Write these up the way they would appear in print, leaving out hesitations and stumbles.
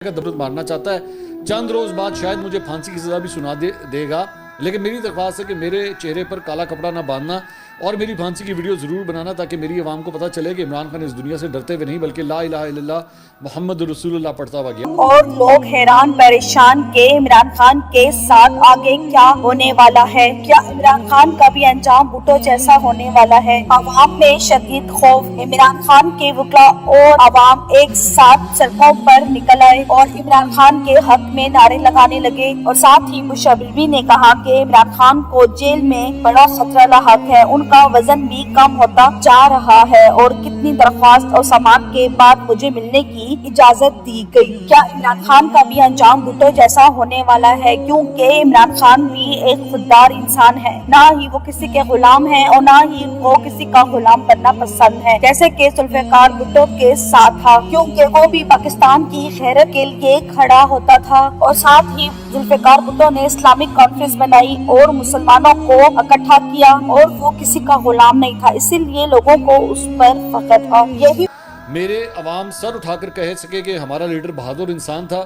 का दबरत मारना चाहता है। चंद रोज बाद शायद मुझे फांसी की सजा भी सुना देगा, लेकिन मेरी दरख्वास्त है कि मेरे चेहरे पर काला कपड़ा ना बांधना और मेरी फांसी की वीडियो ज़रूर बनाना, ताकि मेरी आवाम को पता चले कि इमरान खान इस दुनिया से डरते हुए नहीं बल्कि ला इलाहा इल्लल्लाह मोहम्मद रसूलुल्लाह पढ़ता हुआ गया। और लोग हैरान परेशान के इमरान खान के साथ आगे क्या होने वाला है। क्या इमरान खान का भी अंजाम भुट्टो जैसा होने वाला है। अवाम में शदीद खौफ। इमरान खान के वकला और अवाम एक साथ सड़कों पर निकल आए और इमरान खान के हक में नारे लगाने लगे। और साथ ही मुशर्रफी ने कहा कि इमरान खान को जेल में बड़ा खतरा लाहक है, उनका वजन भी कम होता जा रहा है और कितनी दरख्वास्त और सामान के बाद मुझे मिलने की इजाजत दी गई। क्या इमरान खान का भी अंजाम भुट्टो जैसा होने वाला है, क्योंकि इमरान खान भी एक खुददार इंसान है। ना ही वो किसी के गुलाम है और ना ही उनको किसी का गुलाम बनना पसंद है, जैसे कि जुल्फिकार भुट्टो के साथ था, क्योंकि वो भी पाकिस्तान की खैरत के लिए खड़ा होता था। और साथ ही जुल्फिकार भुट्टो ने इस्लामिक कॉन्फ्रेंस बनाई और मुसलमानों को इकट्ठा किया और वो किसी का गुलाम नहीं था, इसीलिए लोगों को उस पर फख्र था। यही मेरे अवाम सर उठाकर कह सके कि हमारा लीडर बहादुर इंसान था।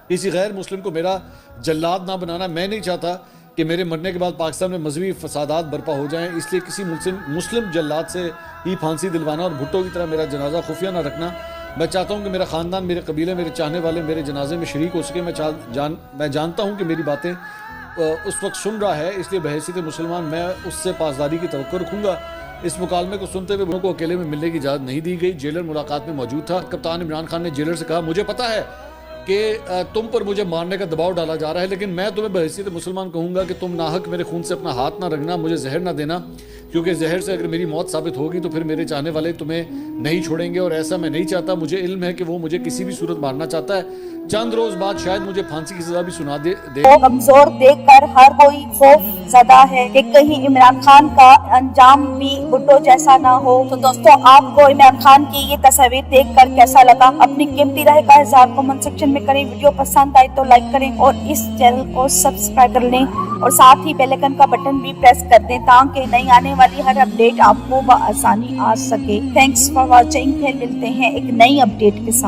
किसी गैर मुस्लिम को मेरा जल्लाद ना बनाना। मैं नहीं चाहता कि मेरे मरने के बाद पाकिस्तान में मजहबी फसादात बर्पा हो जाएं, इसलिए किसी मुस्लिम जल्लाद से ही फांसी दिलवाना और भुट्टो की तरह मेरा जनाजा खुफिया ना रखना। मैं चाहता हूं कि मेरा ख़ानदान, मेरे कबीले, मेरे चाहने वाले मेरे जनाजे में शरीक हो सके। मैं जानता हूं कि मेरी बातें उस वक्त सुन रहा है, इसलिए बहैसियत मुसलमान मैं उससे पासदारी की तवक्को रखूँगा। इस मुकालमे को सुनते हुए उनको अकेले में मिलने की इजाज़त नहीं दी गई। जेलर मुलाकात में मौजूद था। कप्तान इमरान खान ने जेलर से कहा, मुझे पता है कि तुम पर मुझे मारने का दबाव डाला जा रहा है, लेकिन मैं तुम्हें बहैसियत मुसलमान कहूँगा कि तुम नाहक मेरे खून से अपना हाथ ना रंगना, मुझे जहर ना देना, क्योंकि जहर से अगर मेरी मौत साबित होगी तो फिर मेरे चाहने वाले तुम्हें नहीं छोड़ेंगे और ऐसा मैं नहीं चाहता। मुझे इल्म है कि वो मुझे किसी भी सूरत मारना चाहता है। चंद रोज बाद शायद मुझे फांसी की सजा भी सुना दे। कमजोर देखकर हर कोई खौफ ज़दा है कि कहीं इमरान खान का अंजाम भी भुट्टो जैसा ना हो। तो दोस्तों, आपको इमरान खान की ये तस्वीर देखकर कैसा लगा? अपनी कीमती राय का इज़हार कमेंट सेक्शन में करें। वीडियो पसंद आए तो लाइक करें और इस चैनल को सब्सक्राइब कर लें और साथ ही बेल आइकन का बटन भी प्रेस कर दें, ताकि नई आने वाली हर अपडेट आपको बआसानी आ सके। Thanks for watching. फिर मिलते हैं एक नई अपडेट के साथ।